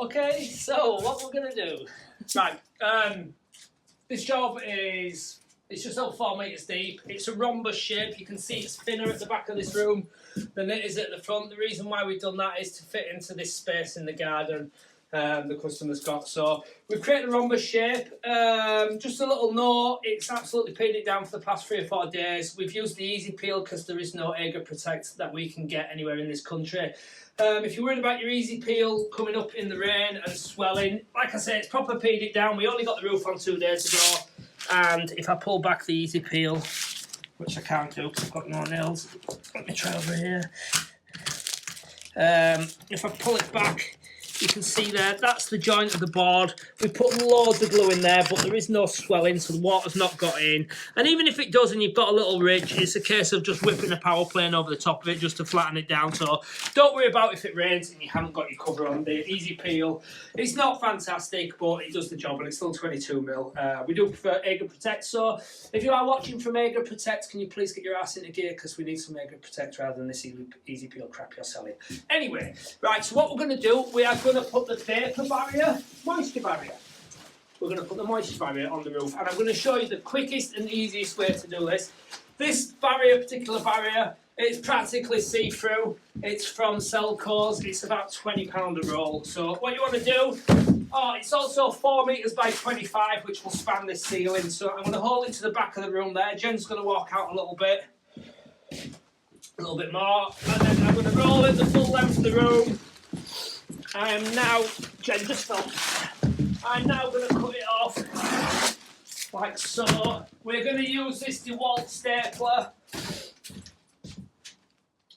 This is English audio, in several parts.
Okay, so what we're going to do, right, this job is, it's just over 4 metres deep. It's a rhombus shape. You can see it's thinner at the back of this room than it is at the front. The reason why we've done that is to fit into this space in the garden the customer's got. So we've created a rhombus shape. Just a little note, it's absolutely peeled it down for the past 3 or 4 days. We've used the easy peel because there is no Agar Protect that we can get anywhere in this country. If you're worried about your easy peel coming up in the rain and swelling, like I say, it's proper peeled it down. We only got the roof on 2 days ago, and if I pull back the easy peel, which I can't do because I've got no nails, let me try over here. If I pull it back, you can see there, that's the joint of the board. We put loads of glue in there, but there is no swelling, so the water's not got in. And even if it does and you've got a little ridge, it's a case of just whipping a power plane over the top of it just to flatten it down. So don't worry about if it rains and you haven't got your cover on. The easy peel, it's not fantastic, but it does the job, and it's still 22mm. We do prefer Agar Protect, so if you are watching from Agar Protect, can you please get your ass into gear, because we need some Agar Protect rather than this easy peel crap you're selling. Anyway, right, so what we're going to do, we are going to put the vapor barrier, moisture barrier. We're going to put the moisture barrier on the roof, and I'm going to show you the quickest and easiest way to do this. This barrier, particular barrier, it's practically see-through. It's from Selco's. It's about £20 a roll. So what you want to do, it's also 4 metres by 25, which will span this ceiling. So I'm going to hold it to the back of the room there. Jen's going to walk out a little bit more, and then I'm going to roll it the full length of the room. I am now, Jen, just stop. I'm now going to cut it off, like so. We're going to use this DeWalt stapler.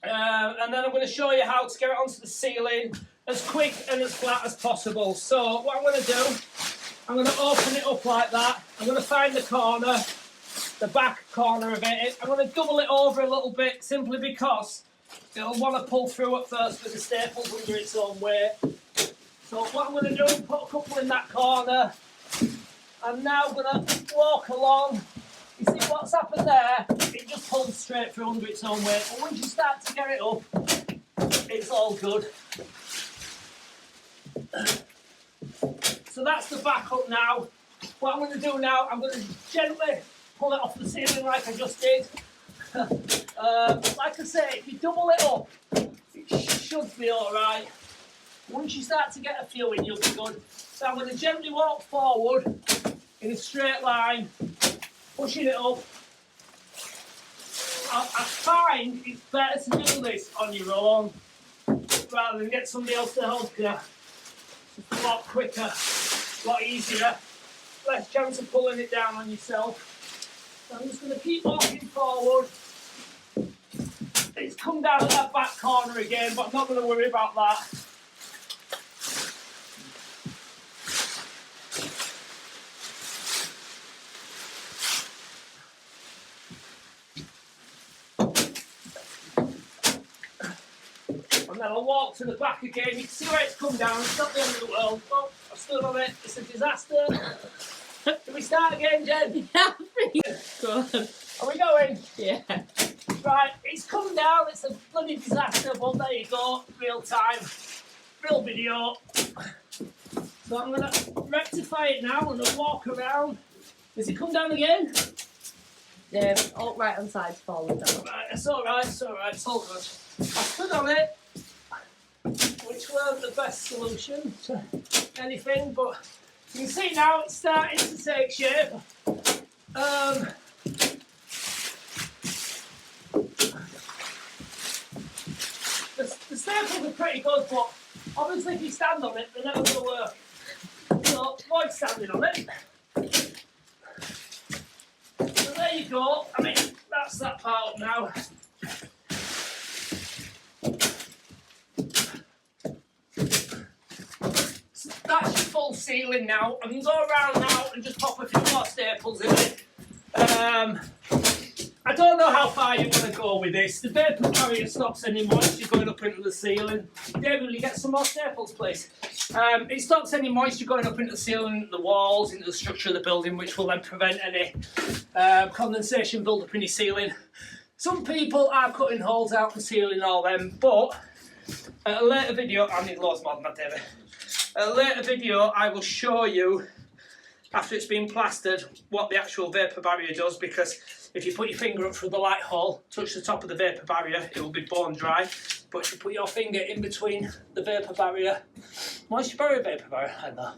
And then I'm going to show you how to get it onto the ceiling as quick and as flat as possible. So what I'm going to do, I'm going to open it up like that. I'm going to find the corner, the back corner of it. I'm going to double it over a little bit, simply because it'll want to pull through at first with the staples under its own weight. So what I'm going to do, put a couple in that corner. I'm now going to walk along. You see what's happened there? It just pulls straight through under its own weight. But once you start to get it up, it's all good. So that's the back up now. What I'm going to do now, I'm going to gently pull it off the ceiling like I just did. Like I say, if you double it up, it should be alright. Once you start to get a few in, you'll be good. So I'm going to gently walk forward in a straight line, pushing it up. I find it's better to do this on your own rather than get somebody else to help you. It's a lot quicker, a lot easier, less chance of pulling it down on yourself. So I'm just going to keep walking forward. It's come down at that back corner again, but I'm not going to worry about that. And then I'll walk to the back again. You can see where it's come down. It's not the end of the world. Oh, I've stood on it. It's a disaster. Can we start again, Jen? Yeah, go on. Are we going? Yeah. Right, it's come down. It's a bloody disaster, but there you go. Real time. Real video. So I'm going to rectify it now. I'm going to walk around. Does it come down again? Yeah, all right on side's falling down. Right, it's alright, it's alright, it's all good. I stood on it, which weren't the best solution to anything, but you can see now it's starting to take shape. The staples are pretty good, but obviously if you stand on it, they're never going to work. So avoid standing on it. So there you go. I mean, that's that part up now. So that's your full ceiling now. I can go around now and just pop a few more staples in it. I don't know how far you want to go with this. The vapor barrier stops any moisture going up into the ceiling. David, will you get some more staples, please? It stops any moisture going up into the ceiling, the walls, into the structure of the building, which will then prevent any condensation build up in your ceiling. Some people are cutting holes out the ceiling and all them, but at a later video, I need loads more than that, David. a later video I will show you, after it's been plastered, what the actual vapour barrier does, because if you put your finger up through the light hole, touch the top of the vapour barrier, it will be bone dry. But if you put your finger in between the vapour barrier, moisture barrier, vapour barrier, I don't know,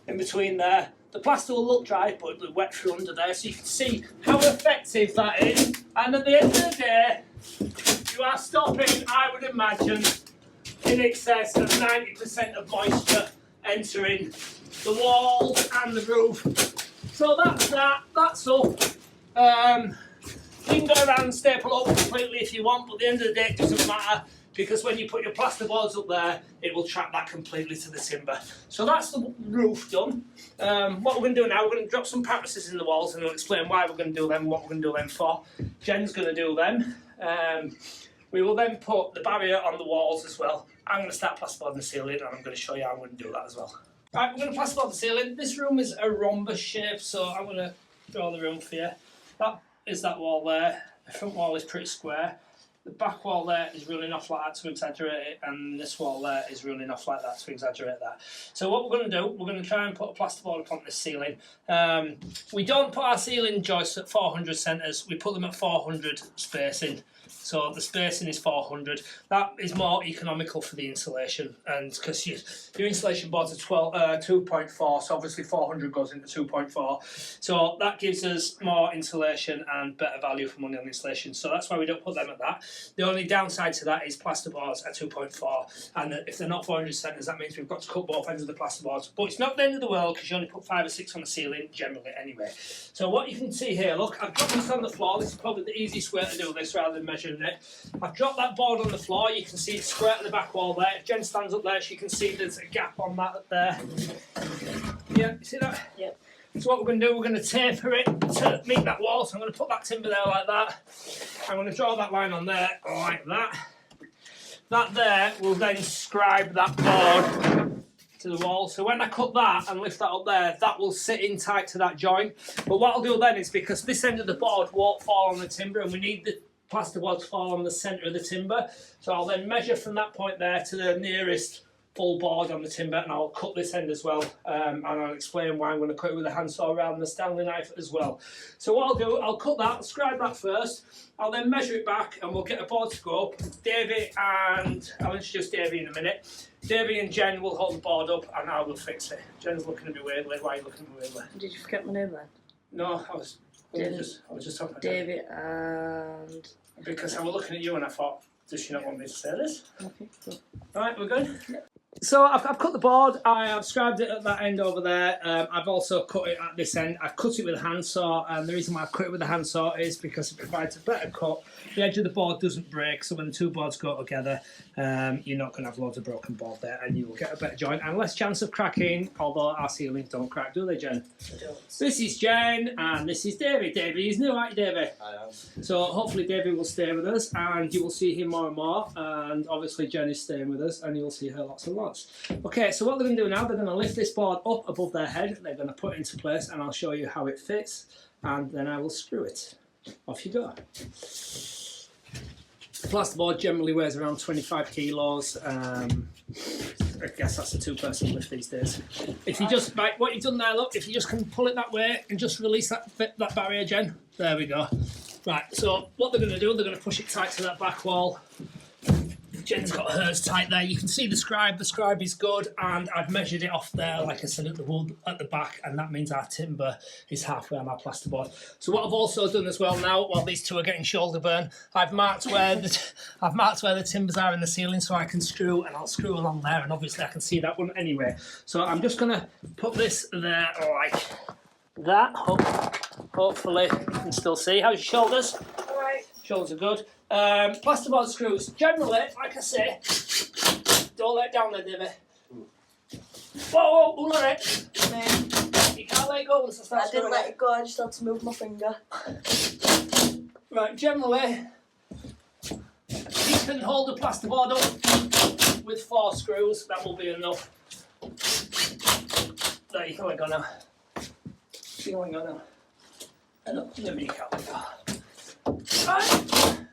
in between there, the plaster will look dry, but it'll be wet through under there, so you can see how effective that is. And at the end of the day, you are stopping, I would imagine, in excess of 90% of moisture entering the walls and the roof. So that's that, that's up. You can go around and staple up completely if you want, but at the end of the day it doesn't matter, because when you put your plasterboards up there, it will trap that completely to the timber. So that's the roof done. What we're going to do now, we're going to drop some practices in the walls, and I'll explain why we're going to do them, what we're going to do them for. Jen's going to do them. We will then put the barrier on the walls as well. I'm going to start plasterboarding the ceiling, and I'm going to show you how I'm going to do that as well. Right, we're going to plasterboard the ceiling. This room is a rhombus shape, so I'm going to draw the room for you. That is that wall there. The front wall is pretty square. The back wall there is running off like that to exaggerate it, and this wall there is running off like that to exaggerate that. So what we're going to do, we're going to try and put a plasterboard upon this ceiling. We don't put our ceiling joists at 400 centres, we put them at 400 spacing. So the spacing is 400. That is more economical for the insulation, and because your insulation boards are 2.4, so obviously 400 goes into 2.4. So that gives us more insulation and better value for money on insulation. So that's why we don't put them at that. The only downside to that is plasterboards at 2.4, and if they're not 400 centres, that means we've got to cut both ends of the plasterboards. But it's not the end of the world, because you only put 5 or 6 on the ceiling generally anyway. So what you can see here, look, I've dropped this on the floor. This is probably the easiest way to do this rather than measuring it. I've dropped that board on the floor. You can see it's square at the back wall there. If Jen stands up there, she can see there's a gap on that up there. Yeah, you see that? Yep. So what we're going to do, we're going to taper it to meet that wall. So I'm going to put that timber there like that. I'm going to draw that line on there like that. That there will then scribe that board to the wall. So when I cut that and lift that up there, that will sit in tight to that joint. But what I'll do then is, because this end of the board won't fall on the timber, and we need the plasterboard to fall on the centre of the timber, so I'll then measure from that point there to the nearest full board on the timber, and I'll cut this end as well, and I'll explain why I'm going to cut it with a handsaw rather than a Stanley knife as well. So what I'll do, I'll cut that, scribe that first, I'll then measure it back, and we'll get a board to go up. Davey and, I'll introduce Davey in a minute. Davey and Jen will hold the board up, and I will fix it. Jen's looking at me weirdly. Why are you looking at me weirdly? Did you forget my name then? No, I was just talking about Davey and... Because I was looking at you and I thought, does she not want me to say this? Okay, cool. Alright, we're good? Yep. So I've cut the board, I have scribed it at that end over there, I've also cut it at this end. I've cut it with a handsaw, and the reason why I've cut it with a handsaw is because it provides a better cut. The edge of the board doesn't break, so when the two boards go together, you're not going to have loads of broken board there, and you will get a better joint and less chance of cracking, although our ceilings don't crack, do they, Jen? They don't. This is Jen, and this is Davey. Davey is new, right, Davey? I am. So hopefully Davey will stay with us, and you will see him more and more, and obviously Jen is staying with us, and you'll see her lots and lots. Okay, so what they're going to do now, they're going to lift this board up above their head, they're going to put it into place, and I'll show you how it fits, and then I will screw it. Off you go. The plasterboard generally weighs around 25 kilos. I guess that's a two-person lift these days. If you just, right, what you've done there, look, if you just can pull it that way and just release that barrier, Jen. There we go. Right, so what they're going to do, they're going to push it tight to that back wall. Jen's got hers tight there. You can see the scribe. The scribe is good, and I've measured it off there, like I said, at the wood at the back, and that means our timber is halfway on our plasterboard. So what I've also done as well now, while these two are getting shoulder burn, I've marked where the timbers are in the ceiling, so I can screw, and I'll screw along there, and obviously I can see that one anyway. So I'm just gonna put this there like that. Hopefully you can still see. How's your shoulders? All right. Shoulders are good. Plasterboard screws, generally, like I say, don't let it down there, Davey. Whoa, whoa, let it. You can't let it go once I start screwing. I didn't let it go, I just had to move my finger. Right, generally, you can hold the plasterboard up with 4 screws, that will be enough. There, you can let go now. You can let go now. And up, maybe you can't let go. Right.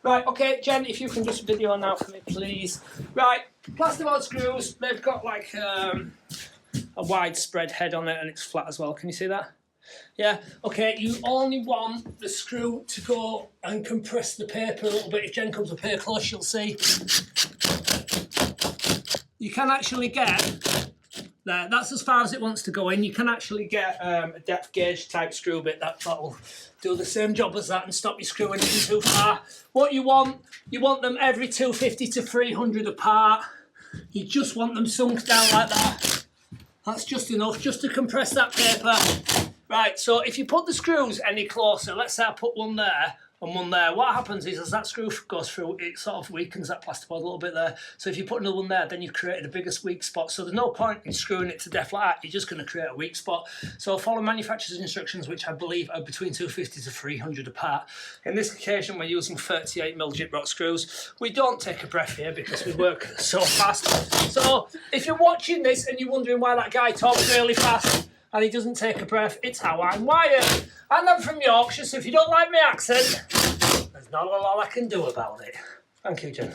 Right, okay, Jen, if you can just video now for me, please. Right, Plasterboard screws, they've got like a widespread head on it and it's flat as well. Can you see that? Yeah, okay, you only want the screw to go and compress the paper a little bit. If Jen comes up here close, you'll see. You can actually get, there, that's as far as it wants to go in. You can actually get a depth gauge type screw bit that'll do the same job as that and stop you screwing it in too far. What you want them every 250 to 300 apart. You just want them sunk down like that. That's just enough, just to compress that paper. Right, so if you put the screws any closer, let's say I put one there and one there, what happens is as that screw goes through, it sort of weakens that plasterboard a little bit there. So if you put another one there, then you've created a bigger weak spot. So there's no point in screwing it to death like that, you're just going to create a weak spot. So follow manufacturer's instructions, which I believe are between 250 to 300 apart. In this occasion, we're using 38mm gyprock screws. We don't take a breath here because we work so fast. So if you're watching this and you're wondering why that guy talks really fast, and he doesn't take a breath, it's how I'm wired. And I'm from Yorkshire, so if you don't like my accent, there's not a lot I can do about it. Thank you, Jen.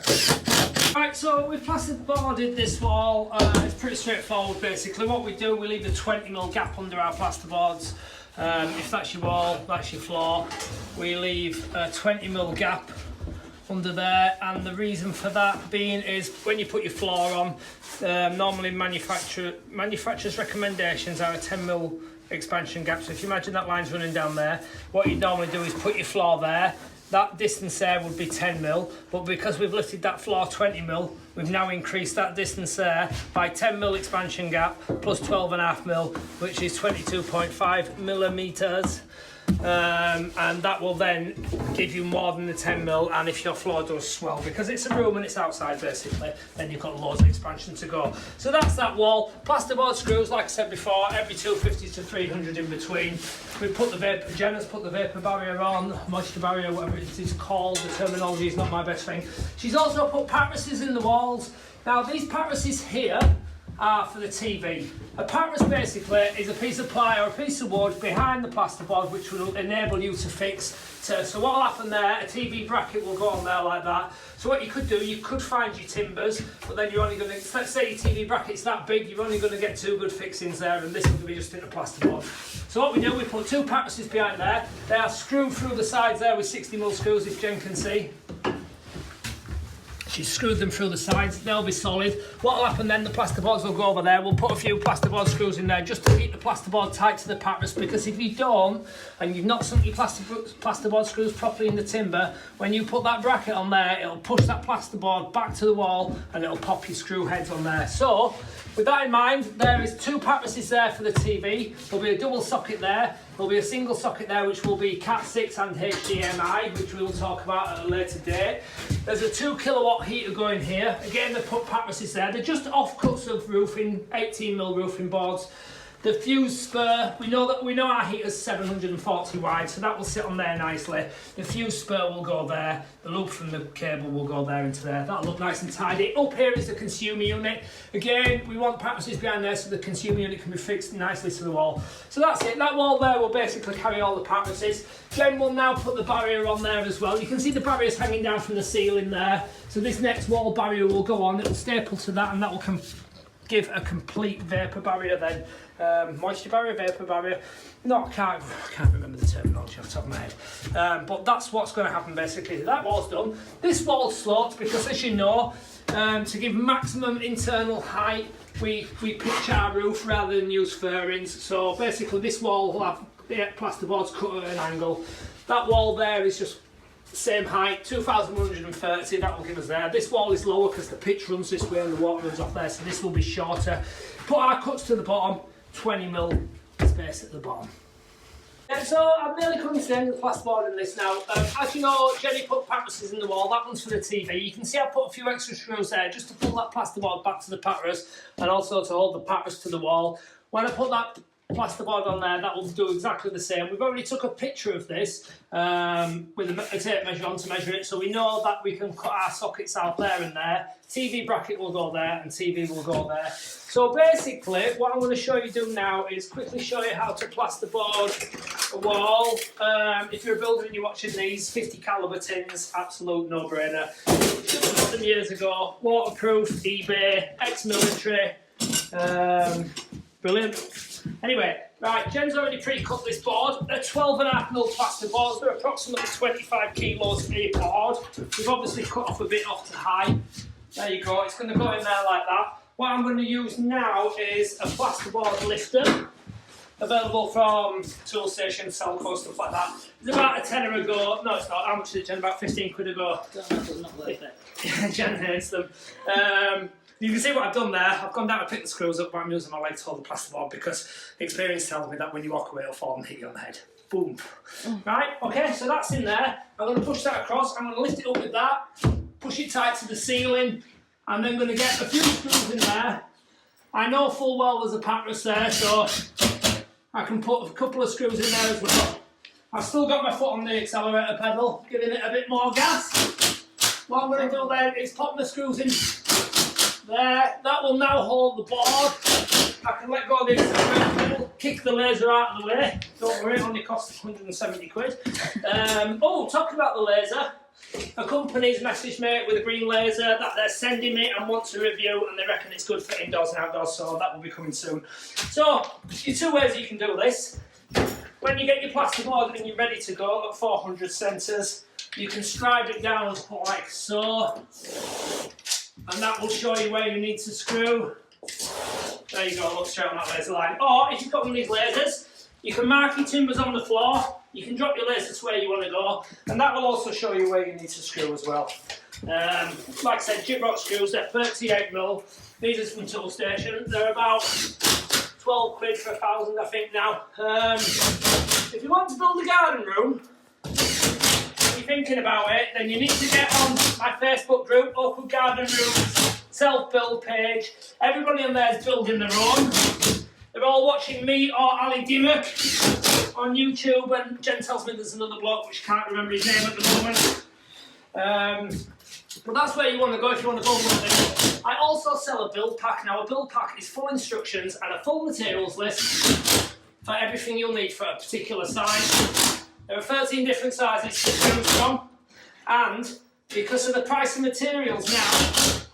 Right, so we've plasterboarded this wall. It's pretty straightforward, basically. What we do, we leave a 20mm gap under our plasterboards. If that's your wall, that's your floor. We leave a 20mm gap under there, and the reason for that being is when you put your floor on, normally manufacturer's recommendations are a 10mm expansion gap. So if you imagine that line's running down there, what you normally do is put your floor there. That distance there would be 10mm, but because we've lifted that floor 20mm, we've now increased that distance there by 10mm expansion gap plus 12.5mm, which is 22.5mm. And that will then give you more than the 10mm, and if your floor does swell, because it's a room and it's outside basically, then you've got loads of expansion to go. So that's that wall. Plasterboard screws, like I said before, every 250 to 300 in between. We put the vapor, Jenna's put the vapor barrier on, moisture barrier, whatever it is called, the terminology is not my best thing. She's also put pattresses in the walls. Now these pattresses here are for the TV. A pattress basically is a piece of ply or a piece of wood behind the plasterboard which will enable you to fix. So what will happen there, a TV bracket will go on there like that. So what you could do, you could find your timbers, but then you're only going to, let's say your TV bracket's that big, you're only going to get 2 good fixings there, and this will be just in a plasterboard. So what we do, we put 2 pattresses behind there. They are screwed through the sides there with 60mm screws, if Jen can see. She's screwed them through the sides, they'll be solid. What will happen then, the plasterboards will go over there. We'll put a few plasterboard screws in there just to keep the plasterboard tight to the pattress, because if you don't, and you've not sunk your plasterboard screws properly in the timber, when you put that bracket on there, it'll push that plasterboard back to the wall and it'll pop your screw heads on there. So, with that in mind, there is 2 pattresses there for the TV. There'll be a double socket there. There'll be a single socket there which will be Cat 6 and HDMI, which we will talk about at a later date. There's a 2kW heater going here. Again, they put pattresses there. They're just offcuts of roofing, 18mm roofing boards. The fuse spur, we know our heater's 740 wide, so that will sit on there nicely. The fuse spur will go there. The loop from the cable will go there into there. That'll look nice and tidy. Up here is the consumer unit. Again, we want pattresses behind there so the consumer unit can be fixed nicely to the wall. So that's it. That wall there will basically carry all the pattresses. Jen will now put the barrier on there as well. You can see the barriers hanging down from the ceiling there. So this next wall barrier will go on. It will staple to that, and that will give a complete vapour barrier then. Moisture barrier, vapour barrier. No, I can't remember the terminology off the top of my head. But that's what's going to happen basically. That wall's done. This wall's sloped because, as you know, to give maximum internal height, we pitch our roof rather than use fairings. So basically this wall will have the plasterboards cut at an angle. That wall there is just same height, 2,130, that will give us there. This wall is lower because the pitch runs this way and the water runs off there, so this will be shorter. Put our cuts to the bottom, 20mm space at the bottom. And so I'm nearly coming to the end of the plasterboarding this now. As you know, Jenny put pattresses in the wall. That one's for the TV. You can see I put a few extra screws there just to pull that plasterboard back to the pattress and also to hold the pattress to the wall. When I put that plasterboard on there, that will do exactly the same. We've already took a picture of this with a tape measure on to measure it, so we know that we can cut our sockets out there and there. TV bracket will go there and TV will go there. So basically, what I'm going to show you do now is quickly show you how to plasterboard a wall. If you're a builder and you're watching these, 50 calibre tins, absolute no-brainer. Just got them years ago, waterproof, eBay, ex-military, brilliant. Anyway, right, Jen's already pre-cut this board. They're 12.5mm plasterboards. They're approximately 25 kilos a board. We've obviously cut off a bit off the high. There you go, it's going to go in there like that. What I'm going to use now is a plasterboard lifter, available from Toolstation, Selco, stuff like that. It's about a tenner a go. No, it's not. How much is it, Jen? About 15 quid a go. Not worth it. Jen hates them. You can see what I've done there. I've gone down to pick the screws up, but I'm using my leg to hold the plasterboard because experience tells me that when you walk away, it'll fall and hit you on the head. Boom. Right, okay, so that's in there. I'm going to push that across. I'm going to lift it up with that, push it tight to the ceiling. I'm then going to get a few screws in there. I know full well there's a patras there, so I can put a couple of screws in there as well. I've still got my foot on the accelerator pedal, giving it a bit more gas. What I'm going to do then is pop the screws in there. That will now hold the board. I can let go of the accelerator pedal, kick the laser out of the way. Don't worry, it only costs 170 quid. Oh, talking about the laser, a company's messaged me with a green laser that they're sending me and want to review, and they reckon it's good for indoors and outdoors, so that will be coming soon. So, there's two ways you can do this. When you get your plasterboard and you're ready to go at 400 centres, you can stride it down like so, and that will show you where you need to screw. There you go, look straight on that laser line. Or, if you've got one of these lasers, you can mark your timbers on the floor, you can drop your laser to where you want to go, and that will also show you where you need to screw as well. Like I said, gyprock screws, they're 38mm. These are from Toolstation. They're about 12 quid for 1,000, I think now. If you want to build a garden room, if you're thinking about it, then you need to get on my Facebook group, Oakwood Garden Rooms self-build page. Everybody on there is building their own. They're all watching me or Ali Dimmock on YouTube, and Jen tells me there's another bloke which I can't remember his name at the moment. But that's where you want to go if you want to build one of these. I also sell a build pack. Now, a build pack is full instructions and a full materials list for everything you'll need for a particular size. There are 13 different sizes to choose from, and because of the price of materials now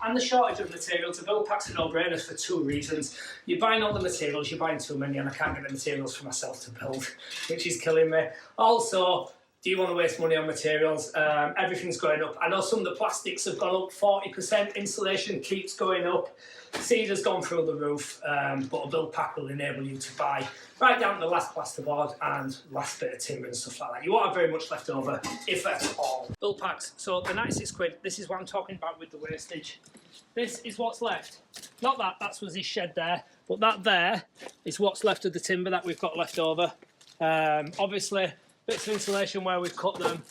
and the shortage of materials, a build pack's a no-brainer for two reasons. You're buying all the materials, you're buying too many, and I can't get the materials for myself to build, which is killing me. Also, do you want to waste money on materials? Everything's going up. I know some of the plastics have gone up 40%, insulation keeps going up, cedar's gone through the roof, but a build pack will enable you to buy right down to the last plasterboard and last bit of timber and stuff like that. You won't have very much left over, if at all. Build packs, so the 96 quid, this is what I'm talking about with the wastage. This is what's left. Not that, that was his shed there, but that there is what's left of the timber that we've got left over. Obviously, bits of insulation where we've cut them,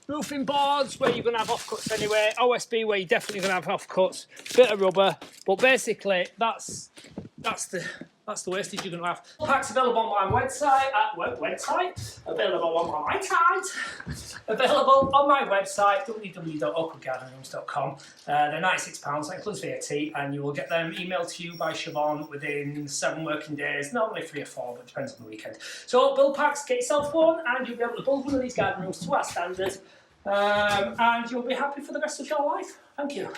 roofing boards where you're going to have offcuts anyway, OSB where you're definitely going to have offcuts, bit of rubber, but basically that's the wastage you're going to have. Packs available on my website, available on my website, www.oakwoodgardenrooms.com. They're £96, that includes VAT, and you will get them emailed to you by Siobhan within 7 working days, normally 3 or 4, but it depends on the weekend. So build packs, get yourself one, and you'll be able to build one of these garden rooms to our standard, and you'll be happy for the rest of your life. Thank you.